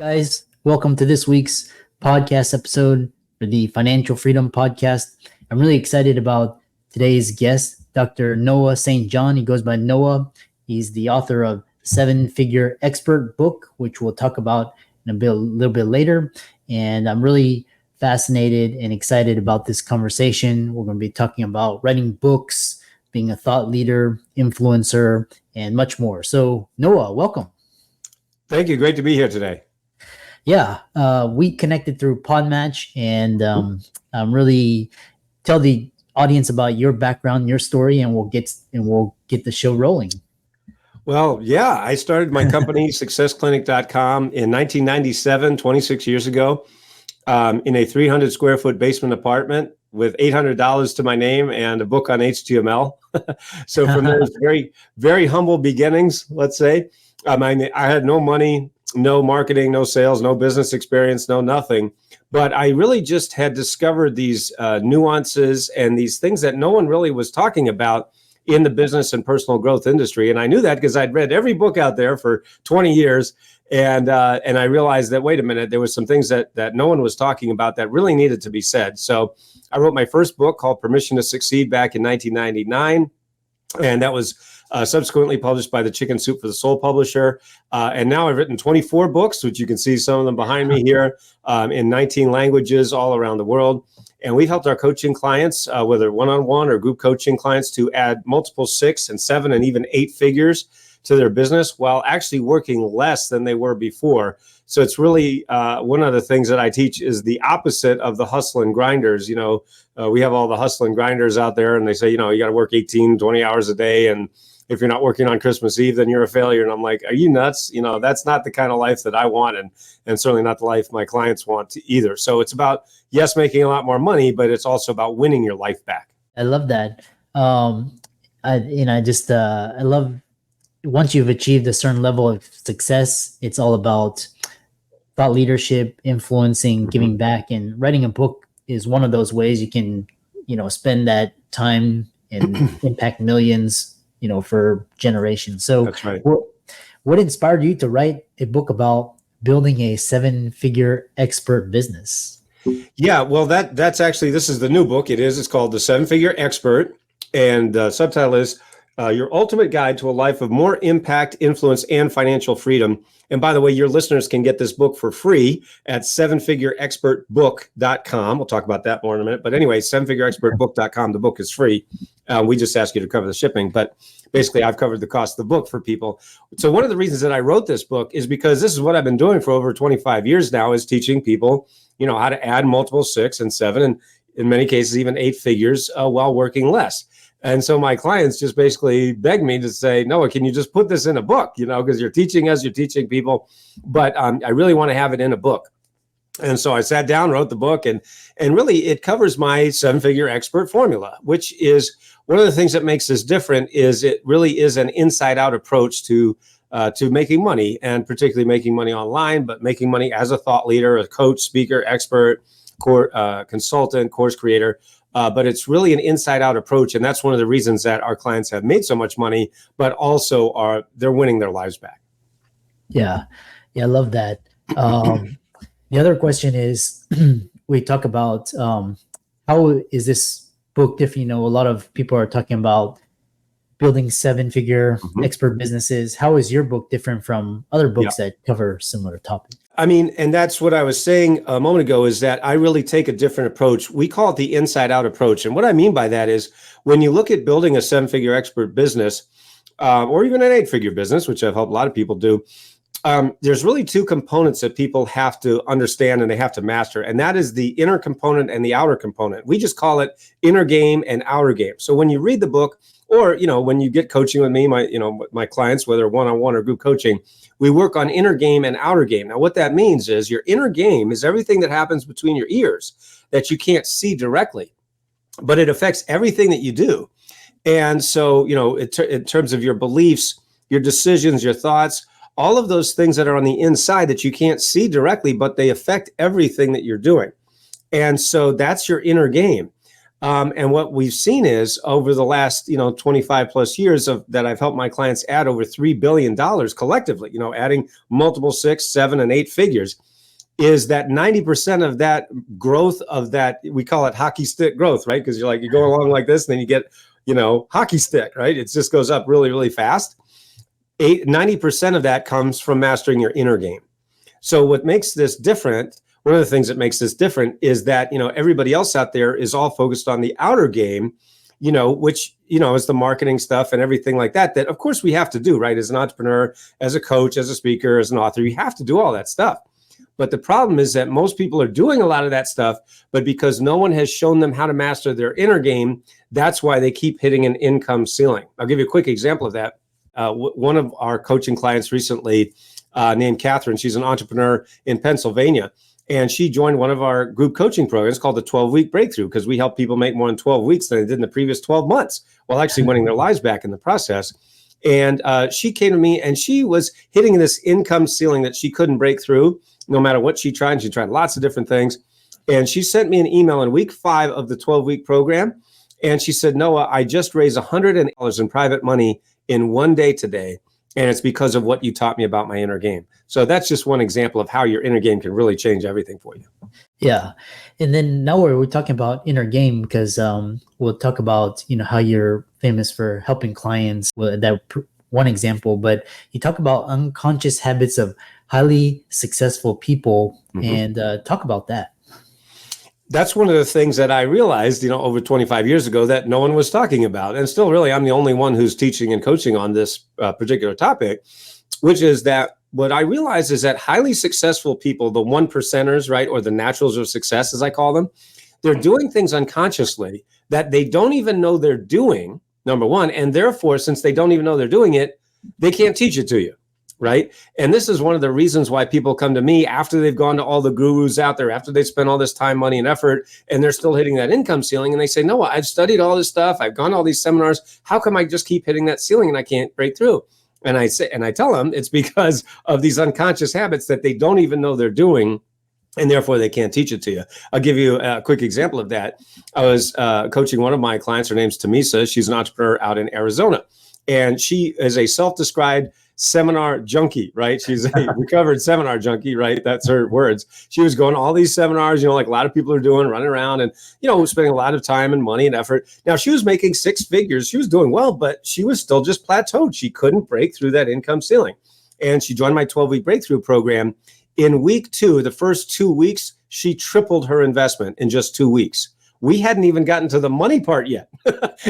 Guys, welcome to this week's podcast episode for the Financial Freedom Podcast. I'm really excited about today's guest, Dr. Noah St. John. He goes by Noah. He's the author of Seven Figure Expert book, which we'll talk about in a little bit later. And I'm really fascinated and excited about this conversation. We're going to be talking about writing books, being a thought leader, influencer, and much more. So, Noah, welcome. Thank you. Great to be here today. Yeah, we connected through Podmatch, and I'm really tell the audience about your background, your story, and we'll get the show rolling. Well, yeah, I started my company successclinic.com in 1997, 26 years ago, in a 300 square foot basement apartment with $800 to my name and a book on HTML. So from those very, very humble beginnings, let's say, I had no money, no marketing, no sales, no business experience, no nothing. But I really just had discovered these nuances and these things that no one really was talking about in the business and personal growth industry. And I knew that because I'd read every book out there for 20 years. And I realized that, wait a minute, there was some things that no one was talking about that really needed to be said. So I wrote my first book called Permission to Succeed back in 1999. And that was subsequently published by the Chicken Soup for the Soul publisher. And now I've written 24 books, which you can see some of them behind me here, in 19 languages all around the world. And we've helped our coaching clients, whether one-on-one or group coaching clients, to add multiple 6 and 7 and even 8 figures to their business while actually working less than they were before. So it's really one of the things that I teach is the opposite of the hustle and grinders. You know, we have all the hustle and grinders out there, and they say, you know, you got to work 18, 20 hours a day. And if you're not working on Christmas Eve, then you're a failure. And I'm like, are you nuts? You know, that's not the kind of life that I want, and certainly not the life my clients want either. So it's about, yes, making a lot more money, but it's also about winning your life back. I love that. I love once you've achieved a certain level of success, it's all about thought leadership, influencing, giving back, and writing a book is one of those ways you can, spend that time and impact millions, for generations. So that's right. What inspired you to write a book about building a 7-figure expert business? Yeah, well, that's actually, this is the new book. It's called The 7-Figure Expert. And the subtitle is Your Ultimate Guide to a Life of More Impact, Influence, and Financial Freedom. And by the way, your listeners can get this book for free at 7figureexpertbook.com. We'll talk about that more in a minute. But anyway, 7figureexpertbook.com. The book is free. We just ask you to cover the shipping. But basically, I've covered the cost of the book for people. So one of the reasons that I wrote this book is because this is what I've been doing for over 25 years now, is teaching people, how to add multiple 6 and 7, and in many cases, even 8 figures while working less. And so my clients just basically beg me to say, Noah, can you just put this in a book? Because you're teaching us, you're teaching people, but I really want to have it in a book. And so I sat down, wrote the book, and really it covers my 7-figure expert formula, which is one of the things that makes this different. Is it really is an inside-out approach to making money, and particularly making money online, but making money as a thought leader, a coach, speaker, expert, consultant, course creator. But it's really an inside-out approach, and that's one of the reasons that our clients have made so much money, but also they're winning their lives back. Yeah, I love that. The other question is, we talk about how is this book different? A lot of people are talking about building 7-figure expert businesses. How is your book different from other books that cover similar topics? I mean, and that's what I was saying a moment ago, is that I really take a different approach. We call it the inside out approach. And what I mean by that is, when you look at building a 7-figure expert business, or even an 8-figure business, which I've helped a lot of people do, there's really 2 components that people have to understand and they have to master. And that is the inner component and the outer component. We just call it inner game and outer game. So when you read the book, or, when you get coaching with me, my clients, whether one-on-one or group coaching, we work on inner game and outer game. Now, what that means is your inner game is everything that happens between your ears that you can't see directly, but it affects everything that you do. And so, in terms of your beliefs, your decisions, your thoughts, all of those things that are on the inside that you can't see directly, but they affect everything that you're doing. And so that's your inner game. And what we've seen is over the last, 25 plus years that I've helped my clients add over $3 billion collectively, adding multiple 6, 7, and 8 figures, is that 90% of that growth of that, we call it hockey stick growth, right? Because you go along like this, and then you get, hockey stick, right? It just goes up really, really fast. 90% of that comes from mastering your inner game. So what makes this different, one of the things that makes this different is that, everybody else out there is all focused on the outer game, which, is the marketing stuff and everything like that of course we have to do, right? As an entrepreneur, as a coach, as a speaker, as an author, you have to do all that stuff. But the problem is that most people are doing a lot of that stuff, but because no one has shown them how to master their inner game, that's why they keep hitting an income ceiling. I'll give you a quick example of that. One of our coaching clients recently, named Catherine, she's an entrepreneur in Pennsylvania, and she joined one of our group coaching programs called the 12-Week Breakthrough, because we help people make more in 12 weeks than they did in the previous 12 months, while actually winning their lives back in the process. And she came to me, and she was hitting this income ceiling that she couldn't break through, no matter what she tried. She tried lots of different things. And she sent me an email in week 5 of the 12-week program. And she said, Noah, I just raised $100 in private money in one day today. And it's because of what you taught me about my inner game. So that's just one example of how your inner game can really change everything for you. Yeah. And then now we're talking about inner game, because we'll talk about, how you're famous for helping clients. One example, but you talk about unconscious habits of highly successful people, and talk about that. That's one of the things that I realized, over 25 years ago that no one was talking about. And still, really, I'm the only one who's teaching and coaching on this particular topic, which is that what I realized is that highly successful people, the 1%ers, right, or the naturals of success, as I call them, they're doing things unconsciously that they don't even know they're doing, number one. And therefore, since they don't even know they're doing it, they can't teach it to you. Right. And this is one of the reasons why people come to me after they've gone to all the gurus out there, after they spend all this time, money, and effort, and they're still hitting that income ceiling. And they say, no, I've studied all this stuff. I've gone to all these seminars. How come I just keep hitting that ceiling and I can't break through? And I tell them it's because of these unconscious habits that they don't even know they're doing, and therefore they can't teach it to you. I'll give you a quick example of that. I was coaching one of my clients. Her name's Tamisa. She's an entrepreneur out in Arizona, and she is a self-described seminar junkie, right? She's a recovered seminar junkie, right? That's her words. She was going to all these seminars, like a lot of people are doing, running around and, spending a lot of time and money and effort. Now, she was making 6 figures. She was doing well, but she was still just plateaued. She couldn't break through that income ceiling. And she joined my 12-week breakthrough program. In week 2, the first 2 weeks, she tripled her investment in just 2 weeks. We hadn't even gotten to the money part yet.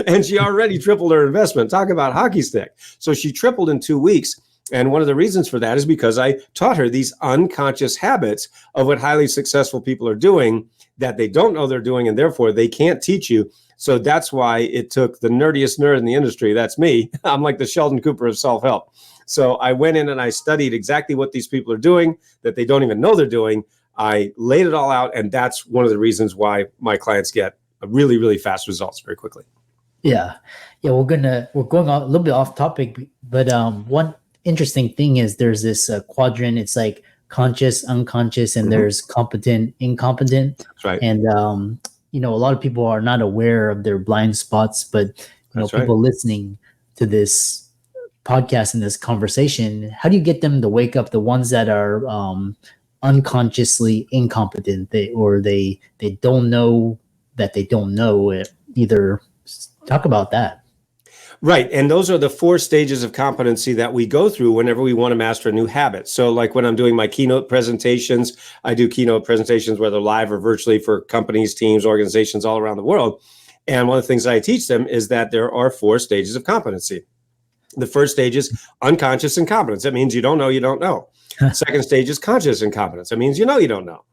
And she already tripled her investment. Talk about hockey stick. So she tripled in 2 weeks. And one of the reasons for that is because I taught her these unconscious habits of what highly successful people are doing that they don't know they're doing, and therefore they can't teach you. So that's why it took the nerdiest nerd in the industry. That's me. I'm like the Sheldon Cooper of self-help. So I went in and I studied exactly what these people are doing that they don't even know they're doing. I laid it all out, and that's one of the reasons why my clients get really, really fast results very quickly. Yeah. We're going a little bit off topic, but one interesting thing is there's this quadrant. It's like conscious, unconscious, and there's competent, incompetent. That's right. And a lot of people are not aware of their blind spots, but people listening to this podcast and this conversation, how do you get them to wake up? The ones that are unconsciously incompetent, they don't know that they don't know it. Either talk about that. Right. And those are the 4 stages of competency that we go through whenever we want to master a new habit. So like when I'm doing my keynote presentations, I do keynote presentations, whether live or virtually, for companies, teams, organizations all around the world. And one of the things I teach them is that there are 4 stages of competency. The first stage is unconscious incompetence. That means you don't know you don't know. Second stage is conscious incompetence. That means you don't know.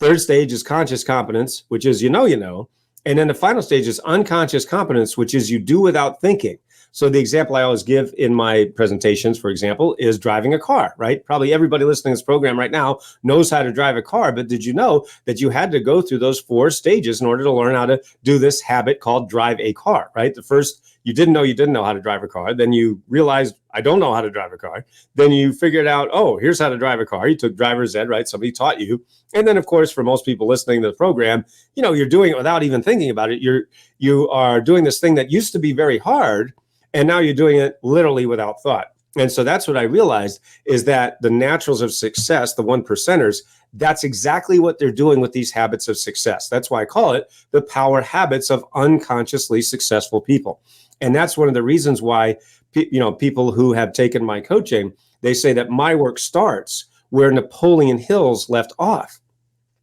Third stage is conscious competence, which is you know. And then the final stage is unconscious competence, which is you do without thinking. So the example I always give in my presentations, for example, is driving a car, right? Probably everybody listening to this program right now knows how to drive a car, but did you know that you had to go through those 4 stages in order to learn how to do this habit called drive a car, right? The first, you didn't know how to drive a car. Then you realized, I don't know how to drive a car. Then you figured out, oh, here's how to drive a car. You took driver's ed, right? Somebody taught you. And then, of course, for most people listening to the program, you're doing it without even thinking about it. You are doing this thing that used to be very hard, and now you're doing it literally without thought. And so that's what I realized, is that the naturals of success, the 1%ers, that's exactly what they're doing with these habits of success. That's why I call it the power habits of unconsciously successful people. And that's one of the reasons why, people who have taken my coaching, they say that my work starts where Napoleon Hill's left off.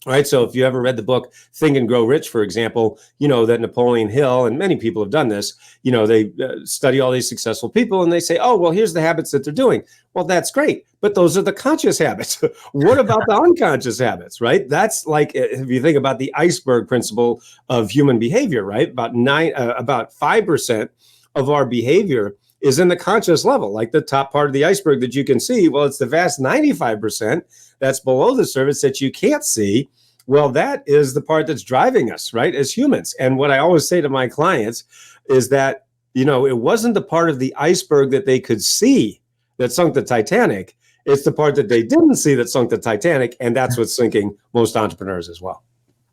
Right. So if you ever read the book Think and Grow Rich, for example, you know that Napoleon Hill, and many people have done this, they study all these successful people and they say, oh, well, here's the habits that they're doing. Well, that's great. But those are the conscious habits. What about the unconscious habits? Right. That's like, if you think about the iceberg principle of human behavior, right? About 5% of our behavior is in the conscious level, like the top part of the iceberg that you can see. Well, it's the vast 95% that's below the surface that you can't see. Well, that is the part that's driving us, right, as humans. And what I always say to my clients is that, it wasn't the part of the iceberg that they could see that sunk the Titanic. It's the part that they didn't see that sunk the Titanic. And that's what's sinking most entrepreneurs as well.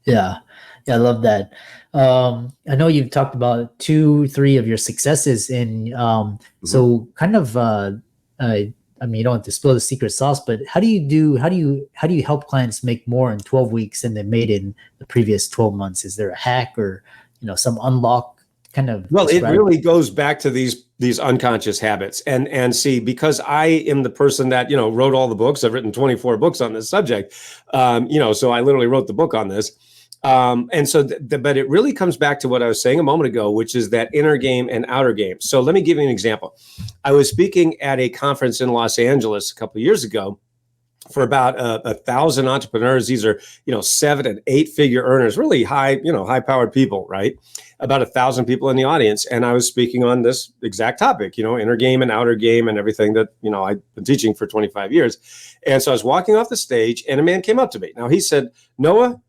Yeah. Yeah, I love that. I know you've talked about 2-3 of your successes in, so kind of, you don't have to spill the secret sauce, but how do you help clients make more in 12 weeks than they made in the previous 12 months? Is there a hack or, some unlock kind of? Well, it really goes back to these unconscious habits, and see, because I am the person that, wrote all the books. I've written 24 books on this subject. So I literally wrote the book on this. And so, but it really comes back to what I was saying a moment ago, which is that inner game and outer game. So let me give you an example. I was speaking at a conference in Los Angeles a couple of years ago for about 1,000 entrepreneurs. These are, 7 and 8 figure earners, really high powered people, right? About 1,000 people in the audience. And I was speaking on this exact topic, inner game and outer game and everything that, I've been teaching for 25 years. And so I was walking off the stage and a man came up to me. Now he said, Noah,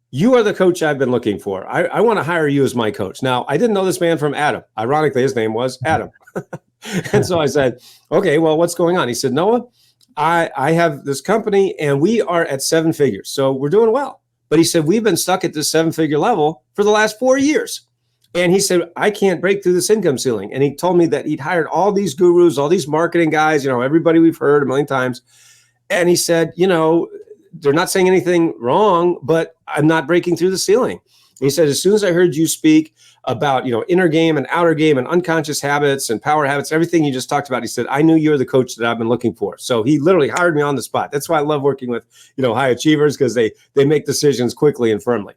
you are the coach I've been looking for. I want to hire you as my coach. Now, I didn't know this man from Adam. Ironically, his name was Adam. And so I said, okay, well, what's going on? He said, Noah, I have this company and we are at 7 figures. So we're doing well. But he said, we've been stuck at this 7-figure level for the last 4 years. And he said, I can't break through this income ceiling. And he told me that he'd hired all these gurus, all these marketing guys, everybody we've heard a million times. And he said, they're not saying anything wrong, but I'm not breaking through the ceiling. He said, as soon as I heard you speak about, inner game and outer game and unconscious habits and power habits, everything you just talked about, he said, I knew you're the coach that I've been looking for. So he literally hired me on the spot. That's why I love working with, high achievers, because they make decisions quickly and firmly.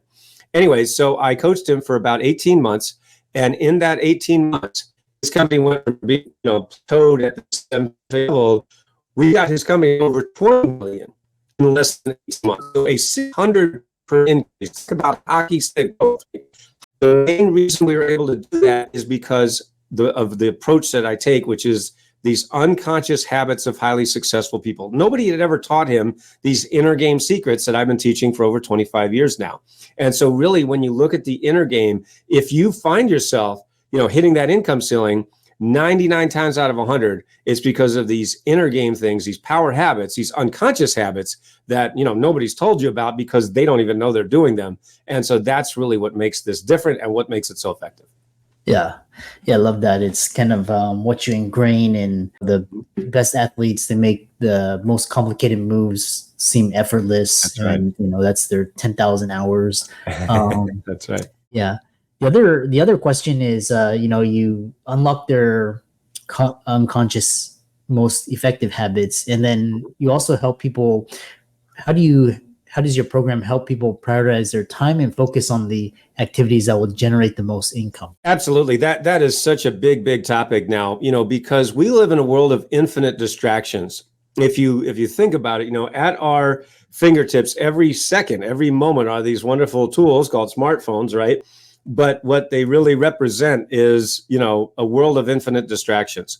Anyway, so I coached him for about 18 months. And in that 18 months, his company went from being, plateaued at the 7 level. We got his company over 20 million. In less than 8 months. So a 600% increase. Think about hockey stick. The main reason we were able to do that is because of the approach that I take, which is these unconscious habits of highly successful people. Nobody had ever taught him these inner game secrets that I've been teaching for over 25 years now. And so really, when you look at the inner game, if you find yourself, hitting that income ceiling, 99 times out of 100, it's because of these inner game things, these power habits, these unconscious habits that, nobody's told you about because they don't even know they're doing them. And so that's really what makes this different and what makes it so effective. Yeah. Yeah. I love that. It's kind of what you ingrain in the best athletes to make the most complicated moves seem effortless. That's right. And, that's their 10,000 hours. That's right. Yeah. The other question is, you unlock their unconscious, most effective habits, and then you also help people. How does your program help people prioritize their time and focus on the activities that will generate the most income? Absolutely. That is such a big topic now, because we live in a world of infinite distractions. If you think about it, at our fingertips, every second, every moment are these wonderful tools called smartphones, right? but what they really represent is, a world of infinite distractions.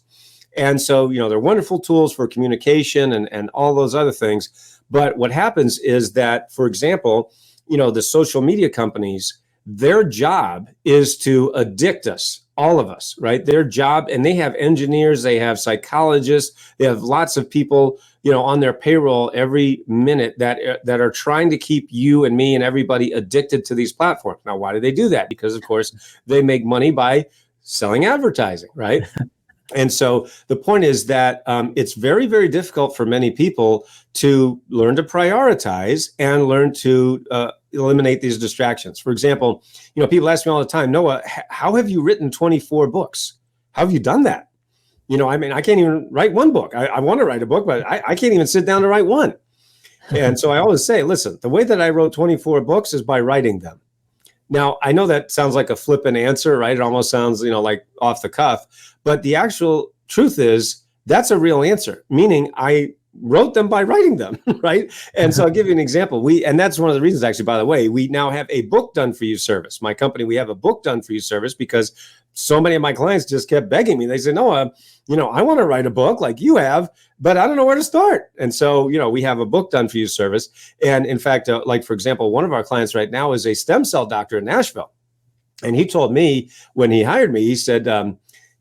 And so, they're wonderful tools for communication and all those other things. But what happens is that, for example, the social media companies, their job is to addict us, all of us, right? Their job, and they have engineers, they have psychologists, they have lots of people, on their payroll every minute that are trying to keep you and me and everybody addicted to these platforms. Now, why do they do that? Because, of course, they make money by selling advertising, right? And so the point is that it's very, very difficult for many people to learn to prioritize and learn to eliminate these distractions. For example, people ask me all the time, Noah, how have you written 24 books? How have you done that? I can't even write one book. I want to write a book, but I can't even sit down to write one. And so I always say, listen, the way that I wrote 24 books is by writing them. Now, I know that sounds like a flippant answer, right? It almost sounds, like off the cuff. But the actual truth is that's a real answer, meaning I wrote them by writing them, right? And so I'll give you an example. And that's one of the reasons, actually, by the way, we now have a book done for you service. My company, we have a book done for you service because so many of my clients just kept begging me. They said, no, I want to write a book like you have, but I don't know where to start. And so, we have a book done for you service. And in fact, like, for example, one of our clients right now is a stem cell doctor in Nashville. And he told me when he hired me, he said,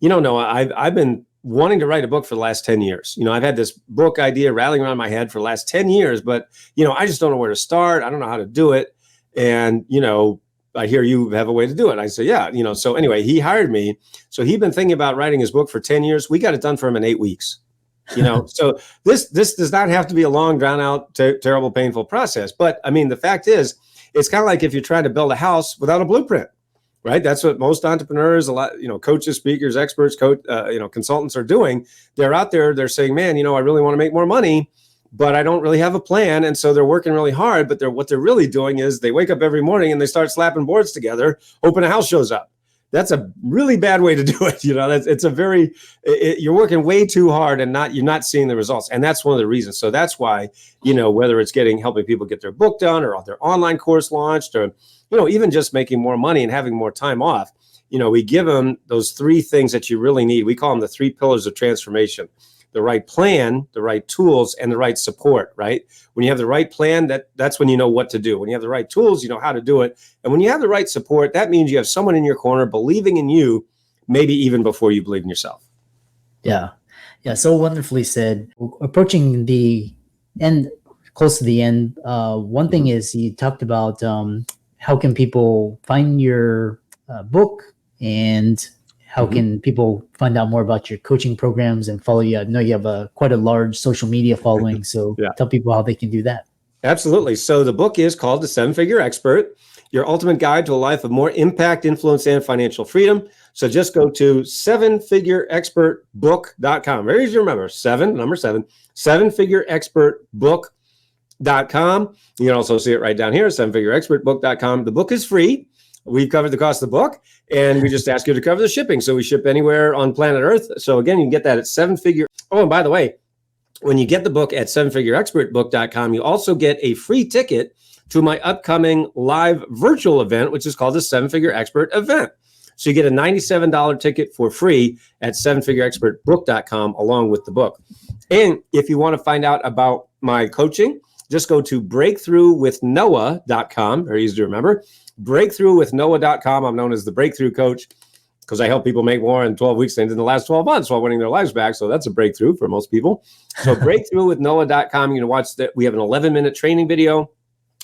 Noah, I've been wanting to write a book for the last 10 years. I've had this book idea rattling around my head for the last 10 years, but, I just don't know where to start. I don't know how to do it. And, I hear you have a way to do it. I say, yeah, so anyway, he hired me. So he'd been thinking about writing his book for 10 years. We got it done for him in 8 weeks. So this does not have to be a long, drawn out, terrible, painful process. But I mean, the fact is, it's kind of like if you're trying to build a house without a blueprint. Right. That's what most entrepreneurs, a lot, coaches, speakers, experts, consultants are doing. They're out there. They're saying, man, I really want to make more money, but I don't really have a plan. And so they're working really hard. But what they're really doing is they wake up every morning and they start slapping boards together, hoping a house shows up. That's a really bad way to do it. You're working way too hard and you're not seeing the results. And that's one of the reasons. So that's why, whether it's helping people get their book done or their online course launched or, even just making more money and having more time off, we give them those 3 things that you really need. We call them the 3 pillars of transformation: the right plan, the right tools, and the right support, right? When you have the right plan, that's when you know what to do. When you have the right tools, you know how to do it. And when you have the right support, that means you have someone in your corner believing in you, maybe even before you believe in yourself. Yeah. Yeah. So wonderfully said. Approaching the end, close to the end, one thing is you talked about how can people find your book, and how can people find out more about your coaching programs and follow you? I know you have quite a large social media following, so tell people how they can do that. Absolutely. So the book is called The 7-Figure Expert, Your Ultimate Guide to a Life of More Impact, Influence, and Financial Freedom. So just go to 7figureexpertbook.com. Very easy to remember. 7figureexpertbook.com. You can also see it right down here, 7figureexpertbook.com. The book is free. We've covered the cost of the book, and we just ask you to cover the shipping. So we ship anywhere on planet Earth. So again, you can get that at 7figure. Oh, and by the way, when you get the book at 7figureexpertbook.com, you also get a free ticket to my upcoming live virtual event, which is called the 7-Figure Expert event. So you get a $97 ticket for free at 7figureexpertbook.com along with the book. And if you want to find out about my coaching, just go to breakthroughwithnoah.com. Very easy to remember. Breakthroughwithnoah.com. I'm known as the Breakthrough Coach because I help people make more in 12 weeks than in the last 12 months while winning their lives back. So that's a breakthrough for most people. So breakthroughwithnoah.com. You can watch that. We have an 11-minute training video,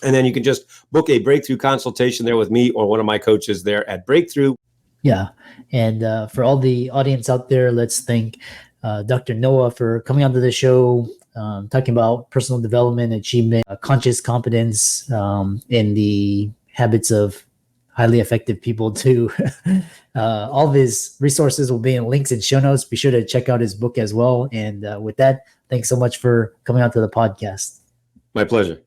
and then you can just book a breakthrough consultation there with me or one of my coaches there at Breakthrough. Yeah. And for all the audience out there, let's thank Dr. Noah for coming onto the show, talking about personal development, achievement, conscious competence, and the habits of highly effective people too. All of his resources will be in links and show notes. Be sure to check out his book as well. And with that, thanks so much for coming onto the podcast. My pleasure.